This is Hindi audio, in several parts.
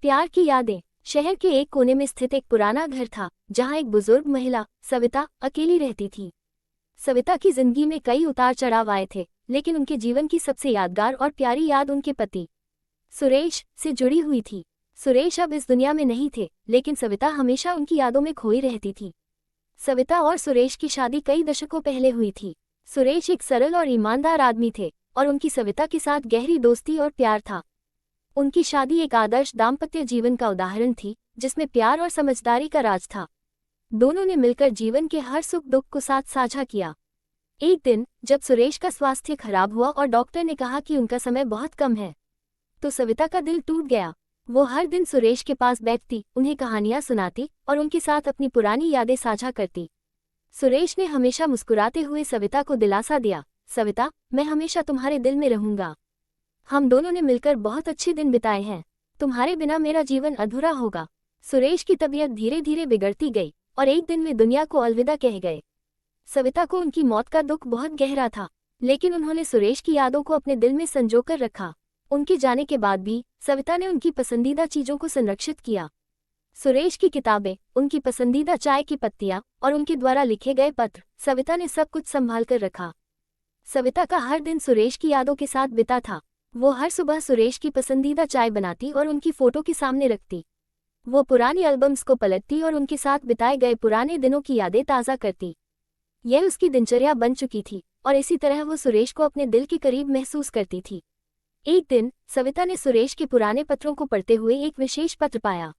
प्यार की यादें। शहर के एक कोने में स्थित एक पुराना घर था जहां एक बुजुर्ग महिला सविता अकेली रहती थी। सविता की जिंदगी में कई उतार चढ़ाव आए थे, लेकिन उनके जीवन की सबसे यादगार और प्यारी याद उनके पति सुरेश से जुड़ी हुई थी। सुरेश अब इस दुनिया में नहीं थे, लेकिन सविता हमेशा उनकी यादों में खोई रहती थी। सविता और सुरेश की शादी कई दशकों पहले हुई थी। सुरेश एक सरल और ईमानदार आदमी थे और उनकी सविता के साथ गहरी दोस्ती और प्यार था। उनकी शादी एक आदर्श दाम्पत्य जीवन का उदाहरण थी, जिसमें प्यार और समझदारी का राज था। दोनों ने मिलकर जीवन के हर सुख दुख को साथ साझा किया। एक दिन जब सुरेश का स्वास्थ्य खराब हुआ और डॉक्टर ने कहा कि उनका समय बहुत कम है, तो सविता का दिल टूट गया। वो हर दिन सुरेश के पास बैठती, उन्हें कहानियां सुनाती और उनके साथ अपनी पुरानी यादें साझा करती। सुरेश ने हमेशा मुस्कुराते हुए सविता को दिलासा दिया, सविता, मैं हमेशा तुम्हारे दिल में रहूंगा। हम दोनों ने मिलकर बहुत अच्छे दिन बिताए हैं। तुम्हारे बिना मेरा जीवन अधूरा होगा। सुरेश की तबीयत धीरे धीरे बिगड़ती गई और एक दिन वे दुनिया को अलविदा कह गए। सविता को उनकी मौत का दुख बहुत गहरा था, लेकिन उन्होंने सुरेश की यादों को अपने दिल में संजोकर रखा। उनके जाने के बाद भी सविता ने उनकी पसंदीदा चीजों को संरक्षित किया। सुरेश की किताबें, उनकी पसंदीदा चाय की पत्तियां और उनके द्वारा लिखे गए पत्र, सविता ने सब कुछ संभाल कर रखा। सविता का हर दिन सुरेश की यादों के साथ बिता था। वो हर सुबह सुरेश की पसंदीदा चाय बनाती और उनकी फोटो के सामने रखती। वो पुरानी एल्बम्स को पलटती और उनके साथ बिताए गए पुराने दिनों की यादें ताज़ा करती। यह उसकी दिनचर्या बन चुकी थी और इसी तरह वो सुरेश को अपने दिल के करीब महसूस करती थी। एक दिन सविता ने सुरेश के पुराने पत्रों को पढ़ते हुए एक विशेष पत्र पाया।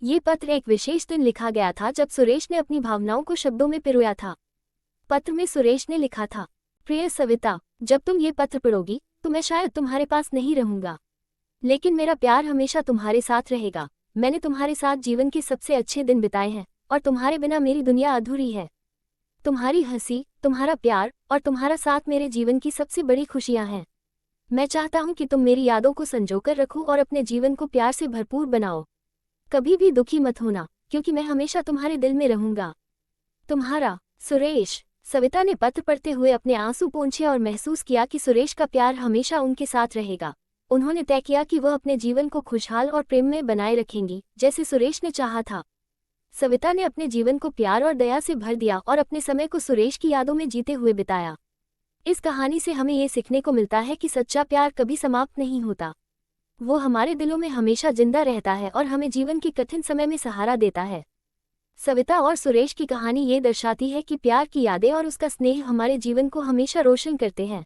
ये पत्र एक विशेष दिन लिखा गया था जब सुरेश ने अपनी भावनाओं को शब्दों में पिरोया था। पत्र में सुरेश ने लिखा था, प्रिय सविता, जब तुम ये पत्र पढ़ोगी तो मैं शायद तुम्हारे पास नहीं रहूंगा, लेकिन मेरा प्यार हमेशा तुम्हारे साथ रहेगा। मैंने तुम्हारे साथ जीवन के सबसे अच्छे दिन बिताए हैं और तुम्हारे बिना मेरी दुनिया अधूरी है। तुम्हारी हंसी, तुम्हारा प्यार और तुम्हारा साथ मेरे जीवन की सबसे बड़ी खुशियां हैं। मैं चाहता हूं कि तुम मेरी यादों को संजोकर रखो और अपने जीवन को प्यार से भरपूर बनाओ। कभी भी दुखी मत होना, क्योंकि मैं हमेशा तुम्हारे दिल में रहूंगा। तुम्हारा सुरेश। सविता ने पत्र पढ़ते हुए अपने आंसू पोंछे और महसूस किया कि सुरेश का प्यार हमेशा उनके साथ रहेगा। उन्होंने तय किया कि वह अपने जीवन को खुशहाल और प्रेम में बनाए रखेंगी, जैसे सुरेश ने चाहा था। सविता ने अपने जीवन को प्यार और दया से भर दिया और अपने समय को सुरेश की यादों में जीते हुए बिताया। इस कहानी से हमें ये सीखने को मिलता है कि सच्चा प्यार कभी समाप्त नहीं होता। वो हमारे दिलों में हमेशा जिंदा रहता है और हमें जीवन के कठिन समय में सहारा देता है। सविता और सुरेश की कहानी ये दर्शाती है कि प्यार की यादें और उसका स्नेह हमारे जीवन को हमेशा रोशन करते हैं।